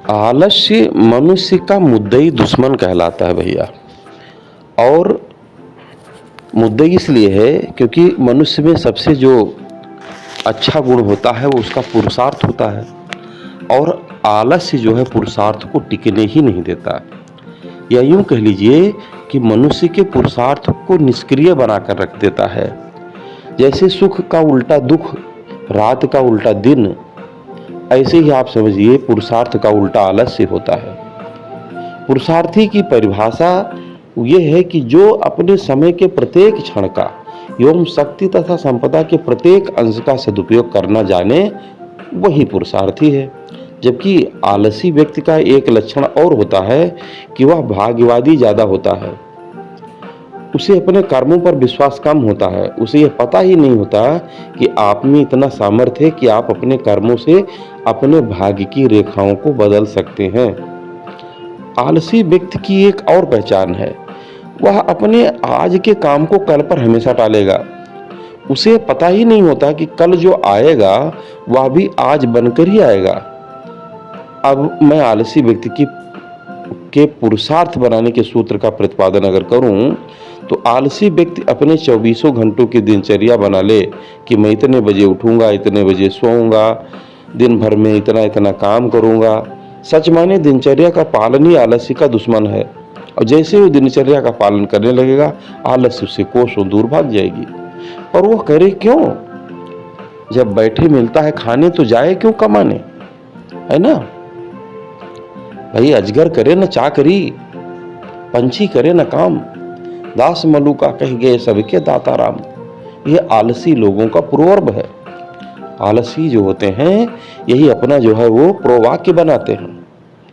आलस्य मनुष्य का मुद्दई दुश्मन कहलाता है भैया। और मुद्दई इसलिए है क्योंकि मनुष्य में सबसे जो अच्छा गुण होता है वो उसका पुरुषार्थ होता है, और आलस्य जो है पुरुषार्थ को टिकने ही नहीं देता। या यूं कह लीजिए कि मनुष्य के पुरुषार्थ को निष्क्रिय बनाकर रख देता है। जैसे सुख का उल्टा दुख, रात का उल्टा दिन, ऐसे ही आप समझिए पुरुषार्थ का उल्टा आलस्य होता है। पुरुषार्थी की परिभाषा ये है कि जो अपने समय के प्रत्येक क्षण का एवं शक्ति तथा संपदा के प्रत्येक अंश का सदुपयोग करना जाने, वही पुरुषार्थी है। जबकि आलसी व्यक्ति का एक लक्षण और होता है कि वह भाग्यवादी ज्यादा होता है। उसे अपने कर्मों पर विश्वास कम होता है। उसे यह पता ही नहीं होता कि आप में इतना सामर्थ्य है कि आप अपने कर्मों से अपने भाग्य की रेखाओं को बदल सकते हैं। आलसी व्यक्ति की एक और पहचान है, वह अपने आज के काम को कल पर हमेशा टालेगा। उसे पता ही नहीं होता कि कल जो आएगा वह भी आज बनकर ही आएगा। अब मैं आलसी व्यक्ति के पुरुषार्थ बनाने के सूत्र का प्रतिपादन अगर करूं, तो आलसी व्यक्ति अपने 24 घंटों की दिनचर्या बना ले कि मैं इतने बजे उठूंगा, इतने बजे सोऊंगा, दिन भर में इतना इतना काम करूंगा। सच माने दिनचर्या का पालन ही आलस्य का दुश्मन है, और जैसे वो दिनचर्या का पालन करने लगेगा, आलस्य उससे कोसों दूर भाग जाएगी। पर वो करे क्यों? जब बैठे मिलता है खाने तो जाए क्यों कमाने, है ना भाई। अजगर करे न चाकरी, पंछी करे न काम, दास मलुका कह गए सबके दाता राम। ये आलसी लोगों का पूर्ववर्ब है। आलसी जो होते हैं यही अपना जो है वो प्रोवाक्य बनाते हैं,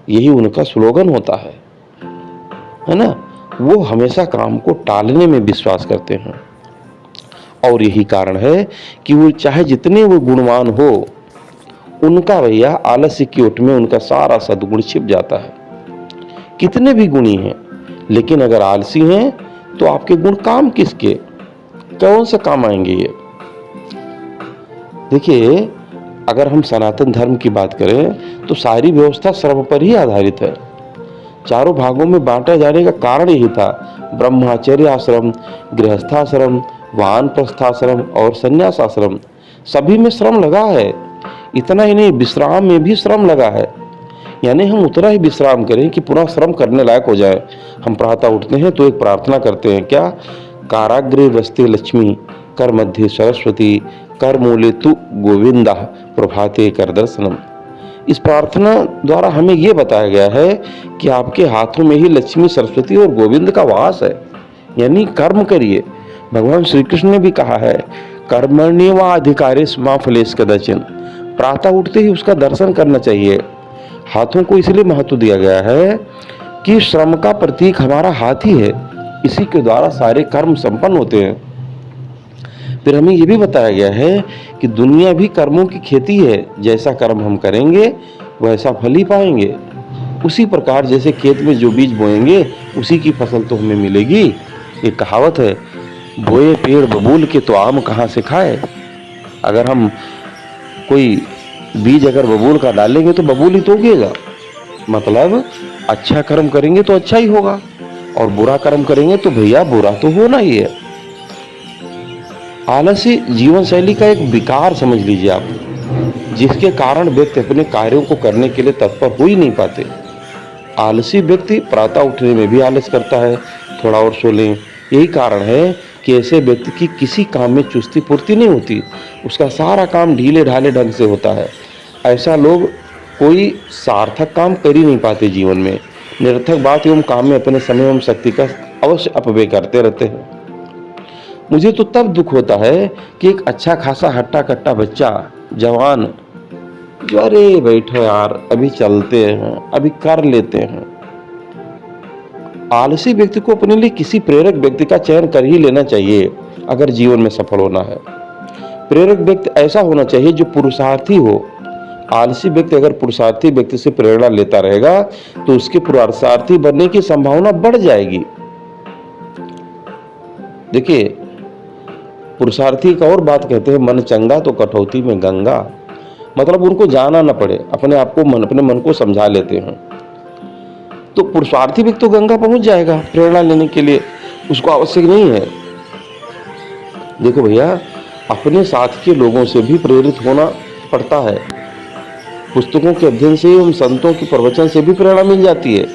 यही उनका स्लोगन होता है ना। वो हमेशा काम को टालने में विश्वास करते हैं, और यही कारण है कि वो चाहे जितने वो गुणवान हो, उनका भैया आलस्य की ओट में उनका सारा सद्गुण छिप जाता है। कितने भी गुणी हैं, लेकिन अगर आलसी हैं तो आपके गुण काम किसके, कौन से काम आएंगे ये। देखिए, अगर हम सनातन धर्म की बात करें तो सारी व्यवस्था श्रम पर ही आधारित है। चारों भागों में बांटा जाने का कारण यही था। ब्रह्मचर्य आश्रम, गृहस्थाश्रम, वानप्रस्थाश्रम और संन्यासाश्रम, सभी में श्रम लगा है। इतना ही नहीं, विश्राम में भी श्रम लगा है। यानी हम उतना ही विश्राम करें कि पुनः श्रम करने लायक हो जाए। हम प्रातः उठते हैं तो एक प्रार्थना करते हैं, क्या? काराग्रे वस्ते लक्ष्मी, कर मध्य सरस्वती, कर मूले तु गोविंदा, प्रभाते कर दर्शनम। इस प्रार्थना द्वारा हमें यह बताया गया है कि आपके हाथों में ही लक्ष्मी, सरस्वती और गोविंद का वास है। यानी कर्म करिए। भगवान श्री कृष्ण ने भी कहा है, कर्मण्येव अधिकारेषु मा फलेषु कदाचन। प्रातः उठते ही उसका दर्शन करना चाहिए। हाथों को इसलिए महत्व दिया गया है कि श्रम का प्रतीक हमारा हाथ ही है, इसी के द्वारा सारे कर्म संपन्न होते हैं। फिर हमें यह भी बताया गया है कि दुनिया भी कर्मों की खेती है, जैसा कर्म हम करेंगे वैसा फल ही पाएंगे। उसी प्रकार जैसे खेत में जो बीज बोएंगे उसी की फसल तो हमें मिलेगी। एक कहावत है, बोए पेड़ बबूल के तो आम कहाँ से खाए। अगर हम कोई बीज अगर बबूल का डालेंगे तो बबूल ही तो उगेगा। मतलब अच्छा कर्म करेंगे तो अच्छा ही होगा, और बुरा कर्म करेंगे तो भैया बुरा तो होना ही है। आलस्य जीवन शैली का एक विकार समझ लीजिए आप, जिसके कारण व्यक्ति अपने कार्यों को करने के लिए तत्पर हो ही नहीं पाते। आलसी व्यक्ति प्रातः उठने में भी आलस करता है, थोड़ा और सो लें। यही कारण है कि ऐसे व्यक्ति की किसी काम में चुस्ती पूर्ति नहीं होती, उसका सारा काम ढीले ढाले ढंग से होता है। ऐसा लोग कोई सार्थक काम कर ही नहीं पाते जीवन में। निरर्थक बात एवं काम में अपने समय एवं शक्ति का अवश्य अपव्यय करते रहते हैं। मुझे तो तब दुख होता है कि एक अच्छा खासा हट्टा कट्टा बच्चा जवान जो अरे बैठो यार अभी चलते हैं, अभी कर लेते हैं। आलसी व्यक्ति को अपने लिए किसी प्रेरक व्यक्ति का चयन कर ही लेना चाहिए अगर जीवन में सफल होना है। प्रेरक व्यक्ति ऐसा होना चाहिए जो पुरुषार्थी हो। आलसी व्यक्ति अगर पुरुषार्थी व्यक्ति से प्रेरणा लेता रहेगा तो उसके पुरुषार्थी बनने की संभावना बढ़ जाएगी। देखिए, पुरुषार्थी का और बात कहते हैं, मन चंगा तो कटौती में गंगा। मतलब उनको जाना ना पड़े, अपने आप को अपने मन को समझा लेते हैं। तो पुरुषार्थी व्यक्ति तो गंगा पहुंच जाएगा प्रेरणा लेने के लिए, उसको आवश्यक नहीं है। देखो भैया, अपने साथ के लोगों से भी प्रेरित होना पड़ता है। पुस्तकों के अध्ययन से एवं संतों के प्रवचन से भी प्रेरणा मिल जाती है।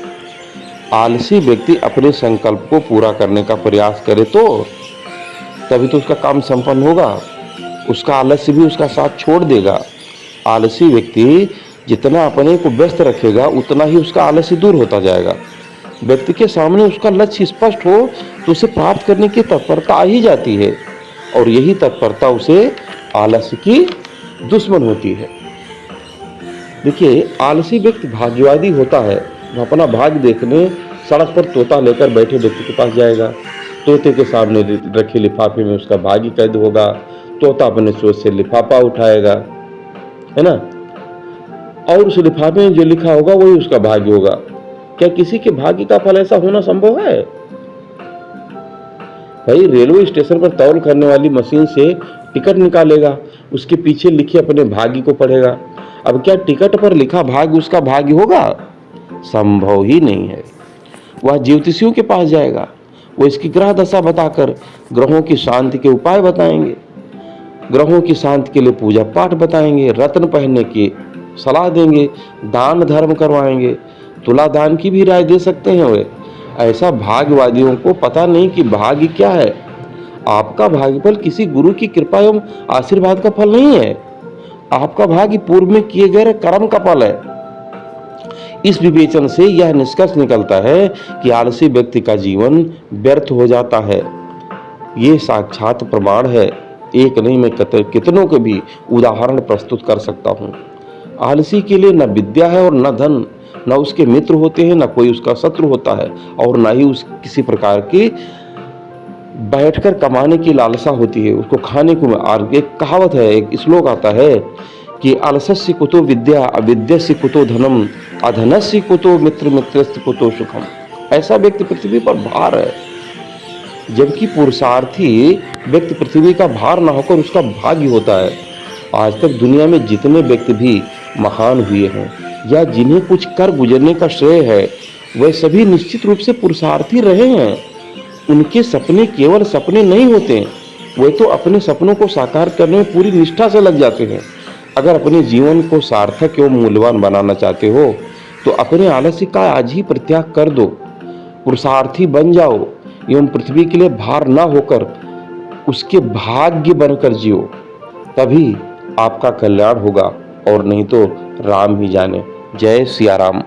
आलसी व्यक्ति अपने संकल्प को पूरा करने का प्रयास करे तो तभी तो उसका काम संपन्न होगा। उसका आलस्य भी उसका साथ छोड़ देगा। आलसी व्यक्ति जितना अपने को व्यस्त रखेगा उतना ही उसका आलस्य दूर होता जाएगा। व्यक्ति के सामने उसका लक्ष्य स्पष्ट हो तो उसे प्राप्त करने की तत्परता आ ही जाती है, और यही तत्परता उसे आलस्य की दुश्मन होती है। देखिए, आलसी व्यक्ति भाग्यवादी होता है। वो अपना भाग्य देखने सड़क पर तोता लेकर बैठे व्यक्ति के पास जाएगा। तोते के सामने रखे लिफाफे में उसका भाग्य कैद होगा। तोता अपने सोच से लिफाफा उठाएगा, है ना, और उस लिफाफे में जो लिखा होगा वही उसका भाग्य होगा। क्या किसी के भाग्य का फल ऐसा होना संभव है? भाई, रेलवे स्टेशन पर तौल करने वाली मशीन से टिकट निकालेगा, उसके पीछे लिखे अपने भाग्य को पढ़ेगा। अब क्या टिकट पर लिखा भाग्य उसका भाग्य होगा? संभव ही नहीं है। वह ज्योतिषियों के पास जाएगा, वो इसकी ग्रह दशा बताकर ग्रहों की शांति के उपाय बताएंगे, ग्रहों की शांति के लिए पूजा पाठ बताएंगे, रत्न पहनने की सलाह देंगे, दान धर्म करवाएंगे, तुला दान की भी राय दे सकते हैं। वे ऐसा भाग्यवादियों को पता नहीं कि भाग्य क्या है। आपका भाग्यफल किसी गुरु की कृपा एवं आशीर्वाद का फल नहीं है। आपका भाग्य पूर्व में किए गए कर्म का फल है। इस विवेचन से यह निष्कर्ष निकलता है कि आलसी व्यक्ति का जीवन व्यर्थ हो जाता है। ये साक्षात प्रमाण है। एक नहीं, मैं कितनों के भी उदाहरण प्रस्तुत कर सकता हूँ। आलसी के लिए न विद्या है और न धन, न उसके मित्र होते हैं, न कोई उसका शत्रु होता है, और न ही उस किसी प्रकार की बैठकर कमाने की लालसा होती है, उसको खाने को। और एक कहावत है, एक श्लोक आता है कि आलस्य कुतो विद्या, अविद्यस्य कुतो धनम, अधनस्य कुतो मित्र, मित्रस्य कुतो सुखम। ऐसा व्यक्ति पृथ्वी पर भार है, जबकि पुरुषार्थी व्यक्ति पृथ्वी का भार न होकर उसका भाग्य होता है। आज तक दुनिया में जितने व्यक्ति भी महान हुए हैं या जिन्हें कुछ कर गुजरने का श्रेय है, वे सभी निश्चित रूप से पुरुषार्थी रहे हैं। उनके सपने केवल सपने नहीं होते, वे तो अपने सपनों को साकार करने में पूरी निष्ठा से लग जाते हैं। अगर अपने जीवन को सार्थक एवं मूल्यवान बनाना चाहते हो तो अपने आलस्य का आज ही परित्याग कर दो, पुरुषार्थी बन जाओ एवं पृथ्वी के लिए भार ना होकर उसके भाग्य बनकर जियो। तभी आपका कल्याण होगा, और नहीं तो राम ही जाने। जय सिया राम।